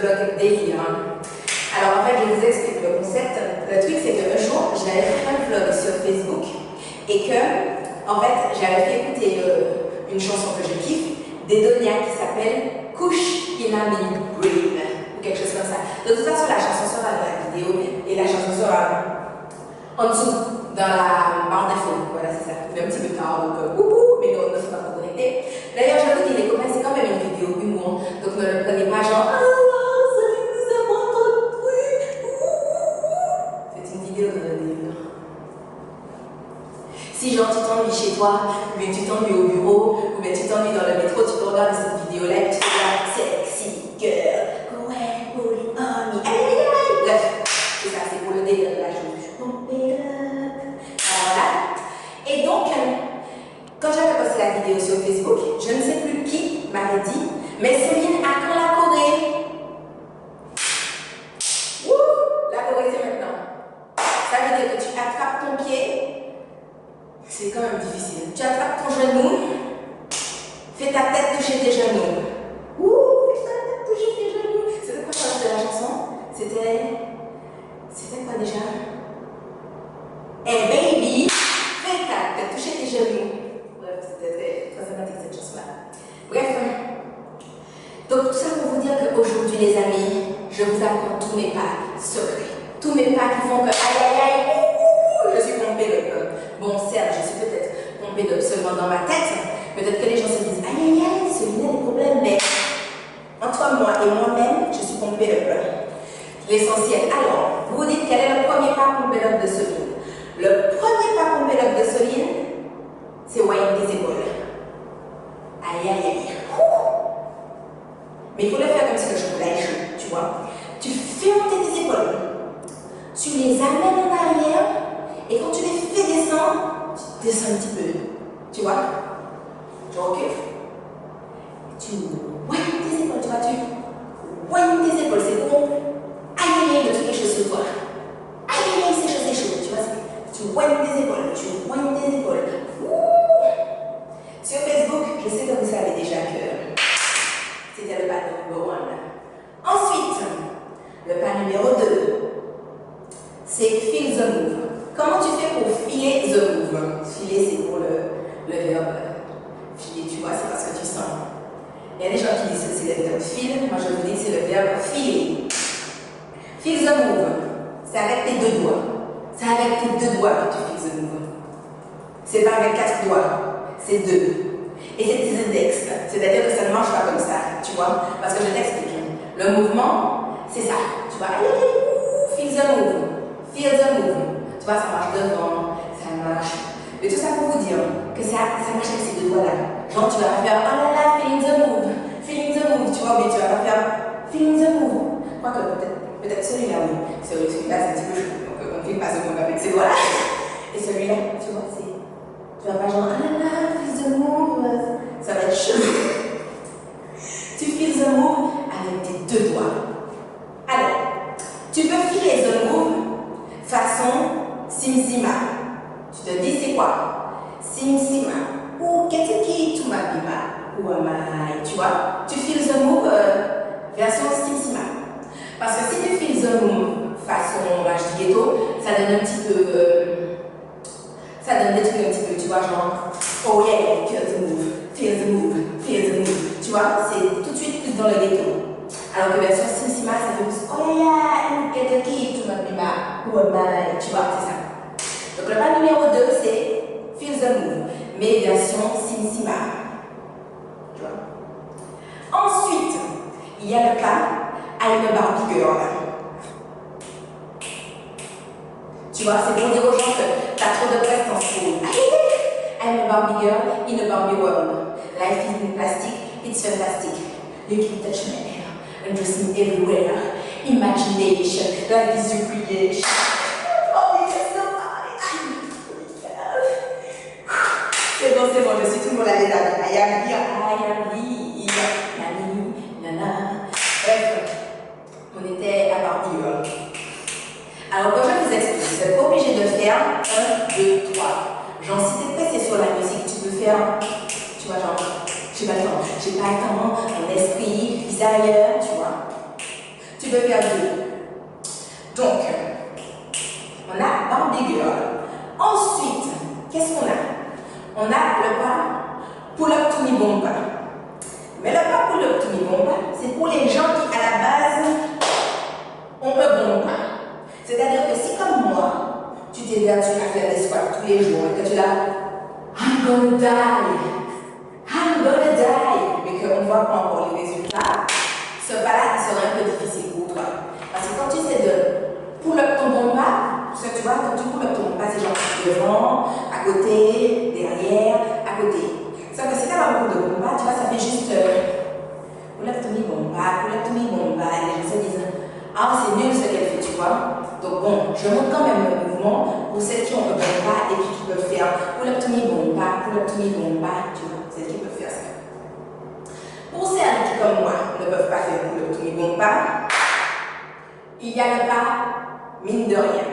vlog délire. Alors en fait, je vous explique le concept. Le truc, c'est qu'un jour, j'avais fait un vlog sur Facebook et que, en fait, j'avais fait écouter une chanson que je kiffe d'Edonia qui s'appelle Couche Inami Brain ou quelque chose comme ça. De toute façon, la chanson sera dans la vidéo et la chanson sera en dessous dans la barre d'infos. Voilà, c'est ça. Il est un petit peu tard, donc mais non, on ne s'est pas connecté. D'ailleurs, je vous dis, les copains, c'est quand même une vidéo humour, donc ne le prenez pas genre c'est une vidéo de délire. Si genre tu t'ennuies chez toi, ou bien tu t'ennuies au bureau, ou bien tu t'ennuies dans le métro, tu peux regarder cette vidéo-là et tu te regardes sexy girl, ouais, holy honey, bref, c'est ça, c'est pour le délire de la chose. Voilà. Et donc, quand j'avais posté la vidéo sur Facebook, je ne sais plus qui m'avait dit, mais Céline, à quand la Corée? Wouh, la Corée c'est maintenant. Ça veut dire que tu attrapes ton pied, c'est quand même difficile. Tu attrapes ton genou, fais ta tête toucher tes genoux. Ouh, fais ta tête toucher tes genoux. C'était quoi de la chanson? C'était quoi déjà? Hey baby, fais ta tête toucher tes genoux. Bref, c'était très sympathique cette chanson-là. Bref, donc tout ça pour vous dire qu'aujourd'hui les amis, je vous apprends tous mes pas secrets. Tous mes pas qui font que aïe aïe aïe, je suis pompée de bon certes, je suis peut-être pompée de seulement dans ma tête. Peut-être que les gens se disent aïe aïe aïe, celui-là a des problèmes, mais entre moi et moi-même, je suis pompée de peur. L'essentiel. Alors, vous vous dites quel est le premier pas pompée de Soline? Le premier pas pompée de Soline, c'est wine des épaules. Aïe aïe aïe. Mais il faut le faire comme si le chocolat est chaud, tu vois. Tu fais monter tes épaules. Tu les amènes en arrière et quand tu les fais descendre, tu descends un petit peu. Tu vois? Tu recules. Tu wagnes tes épaules, tu vois, tu wagnes tes épaules. C'est pour aïe aïe de toutes les choses sur toi. Aïe aïe, c'est chaud, tu vois. Tu wagnes tes épaules, tu wagnes tes épaules. Sur Facebook, je sais que vous savez déjà que c'était le pas numéro 1. Ensuite, le pas numéro 2, c'est feel the move. Comment tu fais pour filer the move? Filer, c'est pour le verbe filer, tu vois, c'est parce que tu sens. Il y a des gens qui disent que c'est le verbe feel, moi je vous dis que c'est le verbe filer. Feel the move, c'est avec tes deux doigts. C'est avec tes deux doigts que tu feel the move. C'est pas avec 4 doigts, c'est 2. Et c'est tes index, c'est-à-dire que ça ne marche pas comme ça, tu vois, parce que je t'explique. Le mouvement, c'est ça, tu vois, feel the move, feel the move. Tu vois, ça marche devant, ça marche. Mais tout ça pour vous dire que ça marche avec ces deux doigts-là. Genre, tu vas pas faire oh là là, feeling the move, tu vois, mais tu vas pas faire feeling the move. Quoique, peut-être celui-là, oui. Celui-là, c'est un petit peu chaud, donc on ne fait pas ce move avec ces doigts-là. Et celui-là, tu vois, c'est. Tu vas pas genre oh là là, feel the move, ça va être chaud. Tu feel the move avec tes deux doigts. Alors, tu peux filer the move façon Simsima. Tu te dis c'est quoi? Simsima. Ou Keteki Tumabima. Ou Amai. Tu vois? Tu files the move version Simsima. Parce que si tu files the move façon Rajdi Ghetto, ça donne un petit peu. Ça donne des trucs un petit peu, tu vois, genre oh yeah, feel the move, feel the move, feel the move. Tu vois? C'est tout de suite plus dans le ghetto. Alors que version Simsima, ça fait plus oh yeah, Keteki Tumabima. Ou Amai. Tu vois? C'est ça. Donc le pas numéro 2, c'est Feel the Move, mais version Simsima. Tu vois? Ensuite, il y a le pas I'm a Barbie Girl. Tu vois, c'est pour dire aux gens que t'as trop de prestance pour I'm a Barbie girl in a Barbie world. Life is in plastic, it's fantastic. You can touch my hair and dress me everywhere. Imagination, life is your creation. C'est bon, je suis tout le monde à les amis. I am here, nani, nana. Bref, on était à Barbie Girl. Alors, quand je vous explique, vous n'êtes pas obligé de faire 1, 2, 3. Genre, si tu es pressé sur la musique, tu peux faire, tu vois, genre, j'ai pas le temps, mon esprit, vis ailleurs, tu vois. veux faire deux. Donc, on a Barbie Girl. Ensuite, qu'est-ce qu'on a? On a le pas Pull-up to me bomba. Mais le pas Pull-up to me bomba, c'est pour les gens qui, à la base, ont un bon pas. C'est-à-dire que si, comme moi, tu t'es vertu à faire des squats tous les jours et que tu l'as, I'm gonna die, mais qu'on ne voit pas encore les résultats, ce pas-là, il sera un peu difficile pour toi. Parce que quand tu essaies de pull up ton bon pas, parce que tu vois, quand tu pull up ton bon pas, c'est genre devant, à côté, derrière, à côté. Sauf que si tu as beaucoup de bon pas, tu vois, ça fait juste pull up ton bon pas, pull up ton bon pas, et les gens se disent, ah, c'est nul ce qu'elle fait, tu vois. Donc bon, je montre quand même le mouvement pour celles qui ont un bon pas et puis qui peuvent faire pull up to me bon pas, pull up to me bon pas, tu vois, celles qui peuvent faire ça. Pour celles qui, comme moi, ne peuvent pas faire pull up to me bon pas, il y a le pas mine de rien.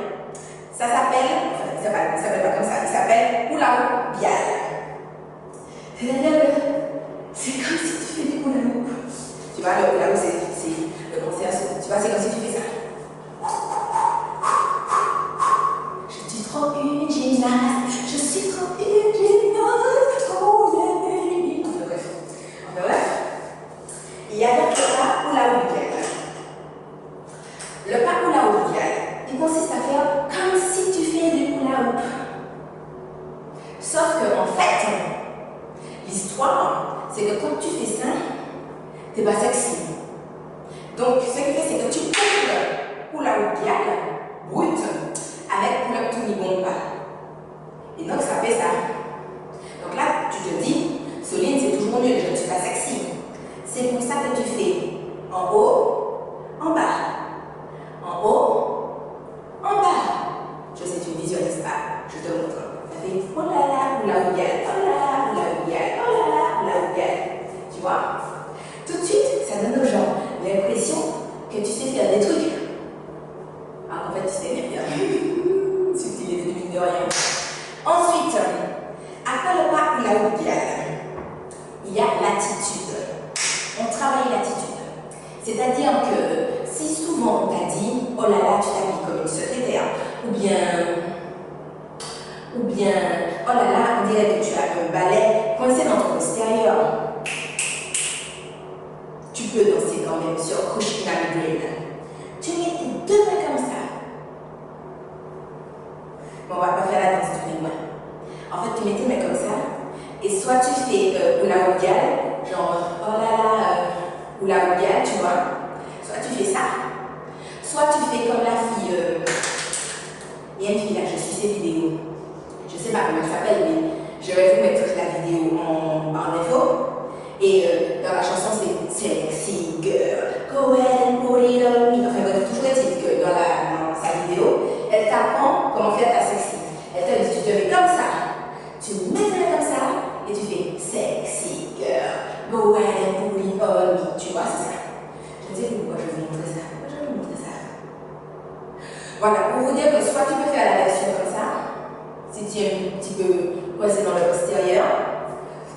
Ça s'appelle, enfin, il s'appelle pas comme ça, il s'appelle hula hoop bial. C'est comme si tu fais du hula hoop. Tu vois, le hula hoop, c'est le concert, tu vois, c'est comme si tu fais ça. Je suis trop une gymnaste, je suis trop une gymnaste, oh yeah, enfin bref. Il y a donc le pas hula hoop bial. Le pas hula hoop bial, il consiste à faire comme si tu fais du hula hoop. Sauf que, en fait, l'histoire, c'est que quand tu fais ça, t'es pas sexy. Donc, ce qui fait, c'est que tu coupes hula hoop bial brut avec pull up to me bomba. Et donc, ça fait ça. Donc là, tu te dis, Soline, c'est toujours nul, je ne suis pas sexy. C'est pour ça que tu fais en haut, en bas. En haut, en bas. Je sais, tu ne visualises pas. Je te montre. Ça fait oh là là, hula hoop bial, oh là là, hula hoop bial, oh là là, hula hoop bial. Tu vois? Tout de suite, ça donne aux gens l'impression que tu sais faire des trucs. Alors qu'en fait, tu sais rien faire. Subtilité de mine de rien. Ensuite, après le pas hula hoop bial, il y a l'attitude. On travaille l'attitude. C'est-à-dire que si souvent on t'a dit oh là là, tu t'habilles comme une secrétaire, ou bien oh là là, on dirait que tu as un balai coincé dans ton extérieur, tu peux danser quand même sur Kushina Brain. Tu mets tes deux mains comme ça. Bon, on va pas faire la danse tous les mains. En fait, tu mets tes mains comme ça, et soit tu fais hula hoop bial, genre oh là là, hula hoop bial, tu vois. Soit tu fais ça, soit tu fais comme la fille. Il y a une fille là, je suis ses vidéos. Je sais pas comment elle s'appelle, mais je vais vous mettre la vidéo en barre d'infos. Et dans la chanson, c'est Sexy Girl, go ahead and put it on me. Enfin, bref, toujours est-il que dans sa vidéo, elle t'apprend comment faire ta sexy. Elle te dit, tu te mets comme ça, tu mets ta main comme ça, et tu fais Sexy Girl, go ahead and put it on me. Tu vois, c'est ça. Je ne sais pas pourquoi je vais vous montrer ça. Pourquoi je vais vous montrer ça? Voilà, pour vous dire que soit tu peux faire la version comme ça, si tu es un petit peu coincé dans le postérieur.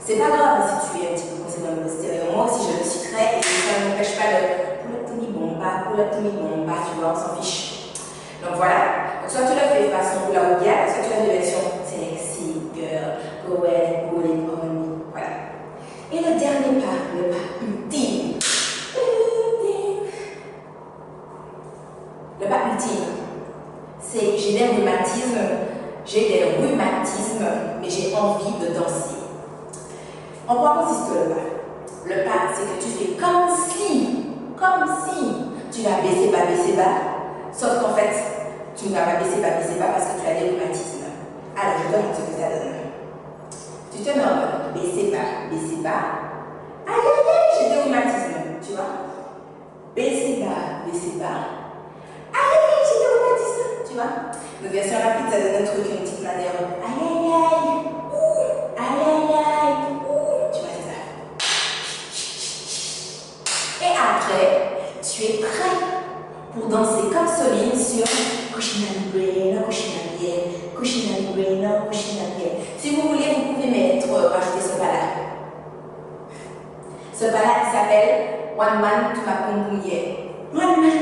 C'est pas grave si tu es un petit peu coincé dans le postérieur. Moi aussi, je le suis très, et ça ne m'empêche pas de pull up to me bomba, pull up to me bomba, tu vois, on s'en fiche. Donc voilà. Donc, soit tu le fais façon hula hoop bial, soit tu as une version Sexy Girl, go ahead and pull it on me. Voilà. Et le dernier pas, le pas ultime. Le pas ultime, c'est j'ai des rhumatismes, mais j'ai envie de danser. En quoi consiste le pas? Le pas, c'est que tu fais comme si tu vas baisser bas, sauf qu'en fait, tu ne vas pas baisser bas parce que tu as des rhumatismes. Alors, je te montre ce que ça donne. Tu te mets en mode baisser bas. Aïe aïe aïe, j'ai des rhumatismes, tu vois. Baisser bas. Aïe aïe aïe, j'ai des rhumatismes, tu vois. Donc, version rapide, ça donne un truc, une petite manière. Aïe aïe aïe, ouh, aïe aïe aïe, ouh, tu vois, c'est ça. Et après, tu es prêt pour danser comme Soline sur Kushina Brain. Si vous voulez, vous pouvez rajouter ce pas-là. Ce pas-là, il s'appelle One Man to ma One Man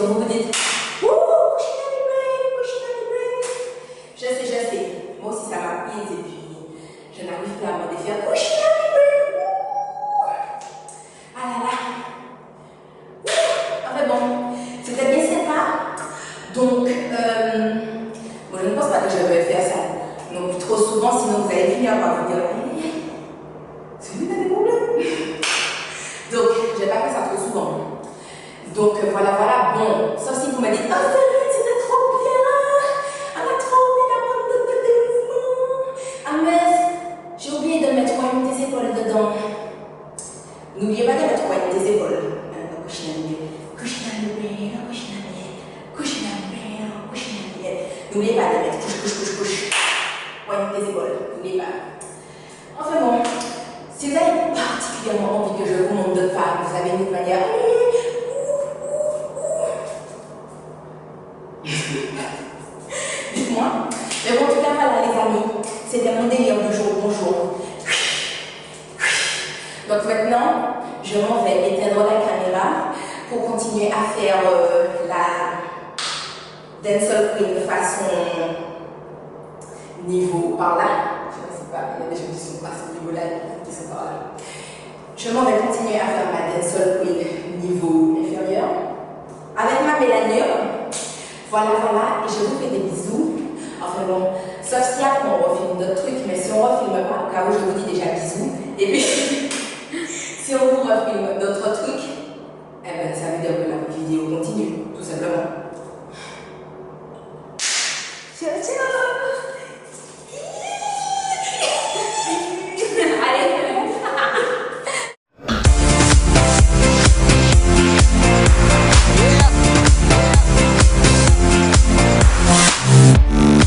sur vous, vous dites ouh, Kushinami brain, Kushinami brain. Je sais. Moi aussi, ça m'a pris et puis je n'arrive plus à me défaire. Kushinami brain. Ah là là. Enfin bon, c'était bien sympa. Donc, bon, je ne pense pas que je vais faire ça donc trop souvent, sinon vous allez finir par vous dire c'est lui qui a des problèmes. Donc, je n'ai pas fait ça trop souvent. Donc, voilà. Bon, sauf si vous me dites oh, c'était trop bien. On a trop bien abandonné des mouvements. Ah, mais j'ai oublié de mettre tes épaules dedans. N'oubliez pas de mettre tes épaules. N'oubliez pas de mettre couche. Pointe tes épaules, n'oubliez pas. Enfin bon, si vous avez particulièrement envie que je vous montre d'autres femmes, vous avez une manière. Dites-moi. Mais bon, en tout cas, voilà les amis, c'était mon délire du jour. Bonjour. Donc maintenant, je m'en vais éteindre la caméra pour continuer à faire la dancehall queen de façon niveau par là. Je ne sais pas, il y a des gens qui sont à ce niveau-là, qui sont par là. Je m'en vais continuer à faire ma dancehall queen niveau inférieur avec ma mélanium. Voilà, et je vous fais des bisous. Enfin bon, sauf si après on refilme d'autres trucs, mais si on refilme pas, au cas où je vous dis déjà bisous, et puis si on vous refilme d'autres trucs, eh ben ça veut dire que la vidéo continue, tout simplement. Ciao. Allez.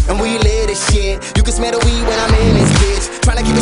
And we live this shit. You can smell the weed when I'm in this bitch. Tryna keep it